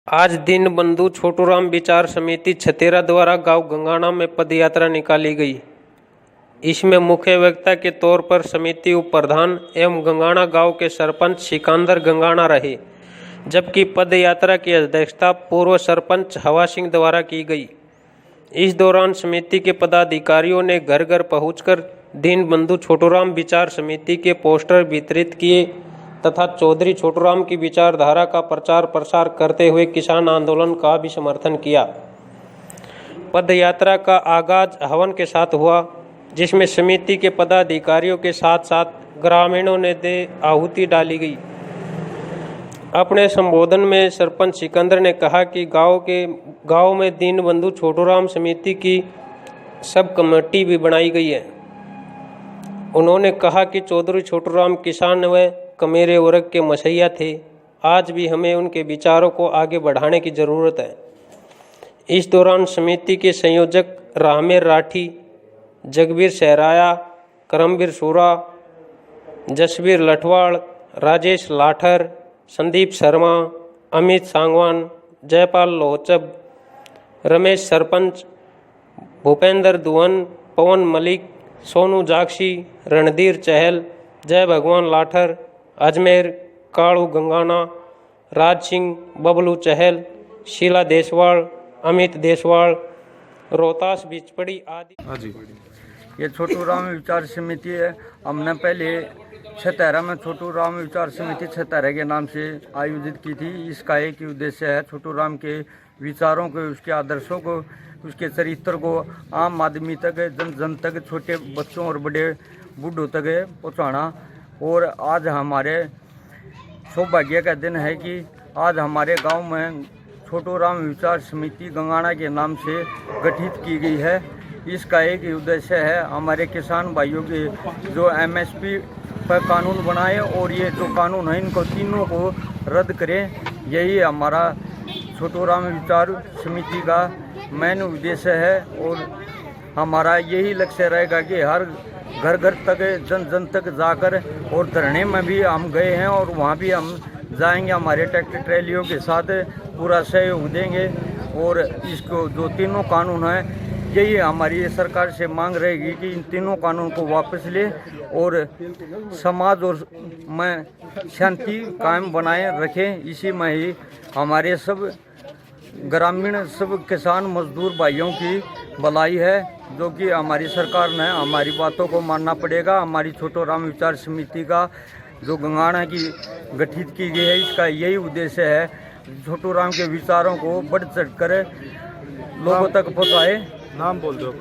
आज दीनबंधु छोटूराम विचार समिति छतेरा द्वारा गांव गंगाना में पदयात्रा निकाली गई। इसमें मुख्य वक्ता के तौर पर समिति उप प्रधान एवं गंगाना गांव के सरपंच सिकंदर गंगाना रहे, जबकि पदयात्रा की अध्यक्षता पूर्व सरपंच हवा सिंह द्वारा की गई। इस दौरान समिति के पदाधिकारियों ने घर घर पहुंचकर दीनबंधु छोटूराम विचार समिति के पोस्टर वितरित किए तथा चौधरी छोटूराम की विचारधारा का प्रचार प्रसार करते हुए किसान आंदोलन का भी समर्थन किया। पदयात्रा का आगाज हवन के साथ हुआ, जिसमें समिति के पदाधिकारियों के साथ साथ ग्रामीणों ने दे आहुति डाली गई। अपने संबोधन में सरपंच सिकंदर ने कहा कि गांव में दीनबंधु छोटूराम समिति की सब कमेटी भी बनाई गई है। उन्होंने कहा कि चौधरी छोटूराम किसान व कमेरे वर्ग के मसैया थे। आज भी हमें उनके विचारों को आगे बढ़ाने की ज़रूरत है। इस दौरान समिति के संयोजक रामेर राठी, जगबीर सहराया, करमबीर सूरा, जसबीर लठवाड़, राजेश लाठर, संदीप शर्मा, अमित सांगवान, जयपाल लोहचब, रमेश सरपंच, भूपेंद्र दुवन, पवन मलिक, सोनू जागसी, रणधीर चहल, जय भगवान लाठर, अजमेर, कालू गंगाना, राज सिंह, बबलू चहल, शीला देसवाड़, अमित देसवाड़, रोहतास बिचपड़ी आदि। हाँ जी, ये छोटूराम विचार समिति है। हमने पहले छतेरा में छोटूराम विचार समिति छतेरा के नाम से आयोजित की थी। इसका एक ही उद्देश्य है छोटूराम के विचारों को, उसके आदर्शों को, उसके चरित्र को आम आदमी तक, जन जन तक, छोटे बच्चों और बड़े बूढ़ों तक पहुँचाना। और आज हमारे सौभाग्य का दिन है कि आज हमारे गांव में छोटूराम विचार समिति गंगाना के नाम से गठित की गई है। इसका एक ही उद्देश्य है हमारे किसान भाइयों के जो एमएसपी पर कानून बनाए और ये जो कानून है इनको तीनों को रद्द करें। यही हमारा छोटूराम विचार समिति का मेन उद्देश्य है। और हमारा यही लक्ष्य रहेगा कि हर घर घर तक, जन जन तक जाकर, और धरने में भी हम गए हैं और वहाँ भी हम जाएंगे। हमारे ट्रैक्टर ट्रैलियों के साथ पूरा सहयोग देंगे। और इसको जो तीनों कानून हैं, यही हमारी सरकार से मांग रहेगी कि इन तीनों कानून को वापस ले और समाज और में शांति कायम बनाए रखें। इसी में ही हमारे सब ग्रामीण, सब किसान मजदूर भाइयों की भलाई है, जो कि हमारी सरकार ने हमारी बातों को मानना पड़ेगा। हमारी छोटूराम विचार समिति का जो गंगाना की गठित की गई है, इसका यही उद्देश्य है छोटूराम के विचारों को बढ़ चढ़ कर लोगों तक पहुँचाए। नाम बोल दो।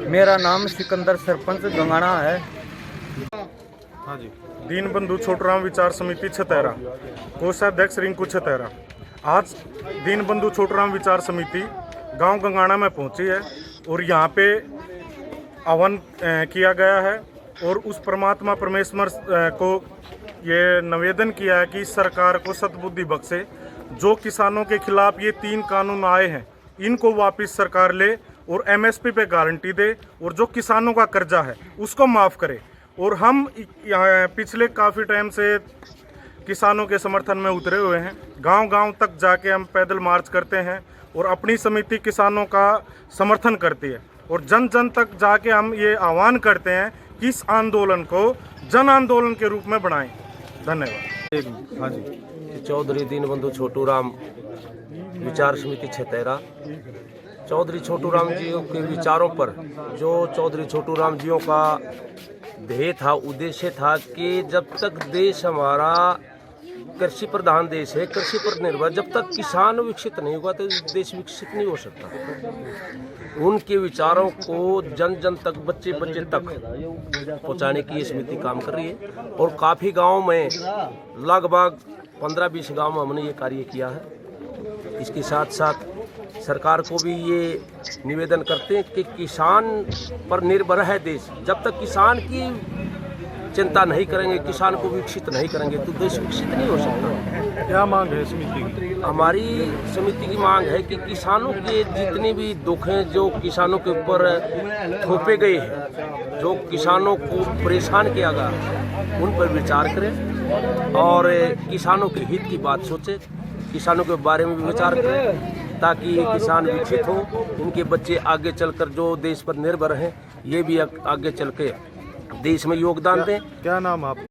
मेरा नाम सिकंदर सरपंच गंगाना है। हाँ जी, दीनबंधु छोटूराम विचार समिति छतेरा, कोषाध्यक्ष रिंकू छतेरा। आज दीनबंधु छोटूराम विचार समिति गांव गंगाना में पहुंची है और यहाँ पे हवन किया गया है और उस परमात्मा परमेश्वर को ये निवेदन किया है कि सरकार को सद्बुद्धि बख्शे। जो किसानों के खिलाफ ये 3 कानून आए हैं, इनको वापस सरकार ले और एमएसपी पे गारंटी दे और जो किसानों का कर्जा है उसको माफ़ करे। और हम पिछले काफ़ी टाइम से किसानों के समर्थन में उतरे हुए हैं। गांव-गांव तक जाके हम पैदल मार्च करते हैं और अपनी समिति किसानों का समर्थन करती है। और जन जन तक जाके हम ये आह्वान करते हैं कि इस आंदोलन को जन आंदोलन के रूप में बनाएं। धन्यवाद। हाँ जी, चौधरी दीनबंधु छोटूराम विचार समिति छतेरा। चौधरी छोटूराम जी के विचारों पर, जो चौधरी छोटूराम जियों का ध्येय था, उद्देश्य था कि जब तक देश हमारा कृषि प्रधान देश है, कृषि पर निर्भर, जब तक किसान विकसित नहीं होगा तो देश विकसित नहीं हो सकता। उनके विचारों को जन जन तक, बच्चे बच्चे तक पहुंचाने की ये समिति काम कर रही है। और काफ़ी गांव में, लगभग 15-20 गांव में हमने ये कार्य किया है। इसके साथ साथ सरकार को भी ये निवेदन करते हैं कि किसान पर निर्भर है देश। जब तक किसान की चिंता नहीं करेंगे, किसान को विकसित नहीं करेंगे तो देश विकसित नहीं हो सकता। क्या मांग है समिति की? हमारी समिति की मांग है कि किसानों के जितने भी दुख हैं, जो किसानों के ऊपर थोपे गए हैं, जो किसानों को परेशान किया गया, उन पर विचार करें और किसानों के हित की बात सोचें। किसानों के बारे में भी विचार करें, ताकि ये किसान विकसित हो, इनके बच्चे आगे चलकर जो देश पर निर्भर हैं ये भी आगे चल के देश में योगदान दें। क्या नाम आप?